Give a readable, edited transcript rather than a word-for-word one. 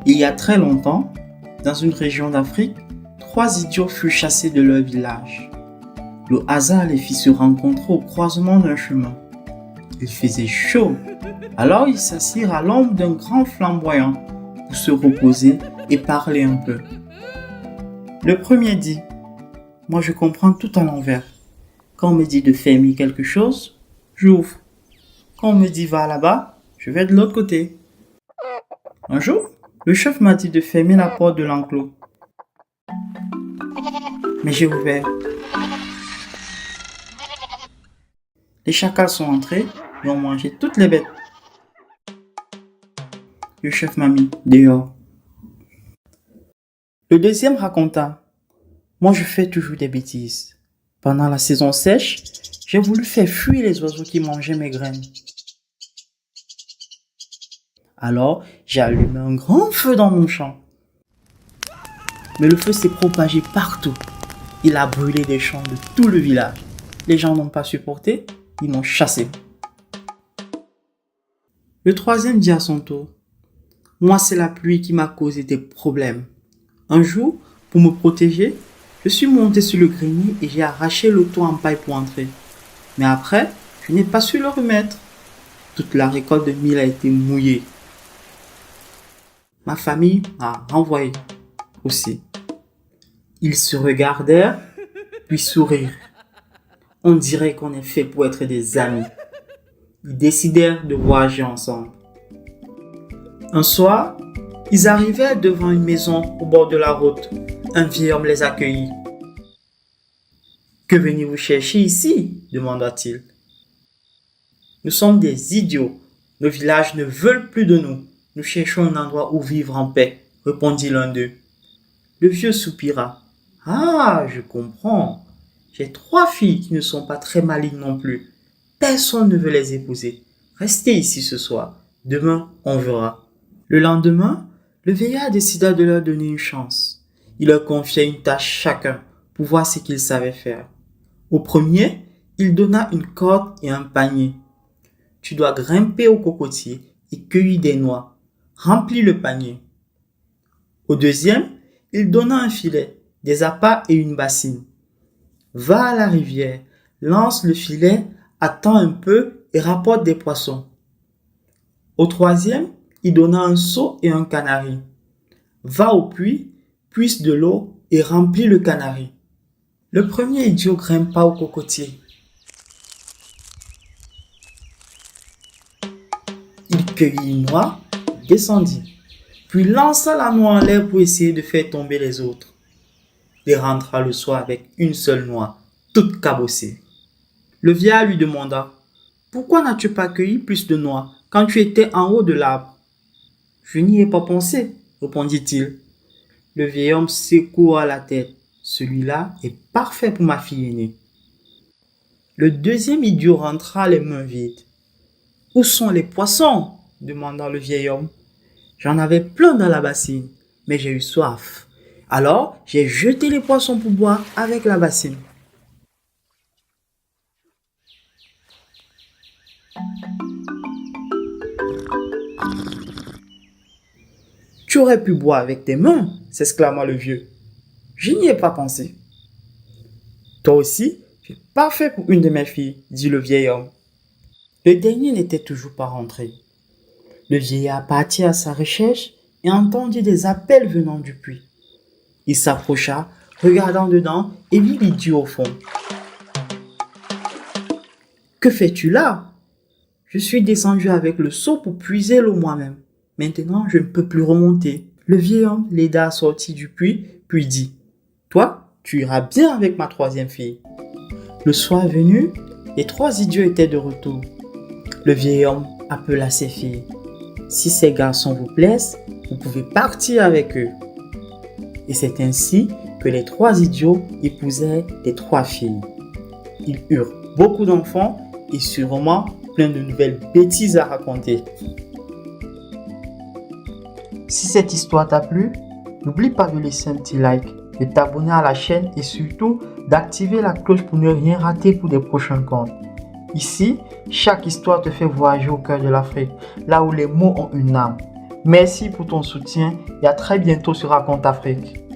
Il y a très longtemps, dans une région d'Afrique, 3 idiots furent chassés de leur village. Le hasard les fit se rencontrer au croisement d'un chemin. Il faisait chaud, alors ils s'assirent à l'ombre d'un grand flamboyant pour se reposer et parler un peu. Le premier dit: « Moi je comprends tout à l'envers. Quand on me dit de fermer quelque chose, j'ouvre. Quand on me dit va là-bas, je vais de l'autre côté. » Un jour, le chef m'a dit de fermer la porte de l'enclos. Mais j'ai ouvert. Les chacals sont entrés et ont mangé toutes les bêtes. Le chef m'a mis dehors. Le deuxième raconta: « Moi je fais toujours des bêtises. Pendant la saison sèche, j'ai voulu faire fuir les oiseaux qui mangeaient mes graines. Alors, j'ai allumé un grand feu dans mon champ. Mais le feu s'est propagé partout. Il a brûlé des champs de tout le village. Les gens n'ont pas supporté, ils m'ont chassé. » Le troisième dit à son tour: « Moi, c'est la pluie qui m'a causé des problèmes. Un jour, pour me protéger, je suis monté sur le grenier et j'ai arraché le toit en paille pour entrer. Mais après, je n'ai pas su le remettre. Toute la récolte de mil a été mouillée. Ma famille m'a renvoyé aussi. » Ils se regardèrent, puis sourirent. On dirait qu'on est fait pour être des amis. Ils décidèrent de voyager ensemble. Un soir, ils arrivèrent devant une maison au bord de la route. Un vieil homme les accueillit. « Que venez-vous chercher ici ?» demanda-t-il. « Nous sommes des idiots. Nos villages ne veulent plus de nous. Nous cherchons un endroit où vivre en paix, » répondit l'un d'eux. Le vieux soupira. « Ah, je comprends. J'ai 3 filles qui ne sont pas très malignes non plus. Personne ne veut les épouser. Restez ici ce soir. Demain, on verra. » Le lendemain, le vieillard décida de leur donner une chance. Il leur confia une tâche chacun pour voir ce qu'ils savaient faire. Au premier, il donna une corde et un panier. « Tu dois grimper au cocotier et cueillir des noix. Remplis le panier. » Au deuxième, il donna un filet, des appâts et une bassine. « Va à la rivière, lance le filet, attends un peu et rapporte des poissons. » Au troisième, il donna un seau et un canari. « Va au puits, puise de l'eau et remplis le canari. » Le premier idiot grimpa au cocotier. Il cueillit une noix, descendit, puis lança la noix en l'air pour essayer de faire tomber les autres. Il rentra le soir avec une seule noix, toute cabossée. Le vieillard lui demanda: « Pourquoi n'as-tu pas cueilli plus de noix quand tu étais en haut de l'arbre ?»« Je n'y ai pas pensé, » répondit-il. Le vieil homme secoua la tête. « Celui-là est parfait pour ma fille aînée. » Le deuxième idiot rentra les mains vides. « Où sont les poissons ?» demanda le vieil homme. « J'en avais plein dans la bassine, mais j'ai eu soif. Alors, j'ai jeté les poissons pour boire avec la bassine. » « Tu aurais pu boire avec tes mains, » s'exclama le vieux. « Je n'y ai pas pensé. »« Toi aussi, tu es parfait pour une de mes filles, » dit le vieil homme. Le dernier n'était toujours pas rentré. Le vieillard partit à sa recherche et entendit des appels venant du puits. Il s'approcha, regardant dedans, et vit l'idiot au fond. « Que fais-tu là ? » ?»« Je suis descendu avec le seau pour puiser l'eau moi-même. Maintenant, je ne peux plus remonter. » Le vieil homme l'aida à sortir du puits, puis dit: « Toi, tu iras bien avec ma troisième fille. » Le soir venu, les 3 idiots étaient de retour. Le vieil homme appela ses filles. « Si ces garçons vous plaisent, vous pouvez partir avec eux. » Et c'est ainsi que les 3 idiots épousèrent les 3 filles. Ils eurent beaucoup d'enfants et sûrement plein de nouvelles bêtises à raconter. Si cette histoire t'a plu, n'oublie pas de laisser un petit like, de t'abonner à la chaîne et surtout d'activer la cloche pour ne rien rater pour les prochains contes. Ici, chaque histoire te fait voyager au cœur de l'Afrique, là où les mots ont une âme. Merci pour ton soutien et à très bientôt sur Raconte Afrique.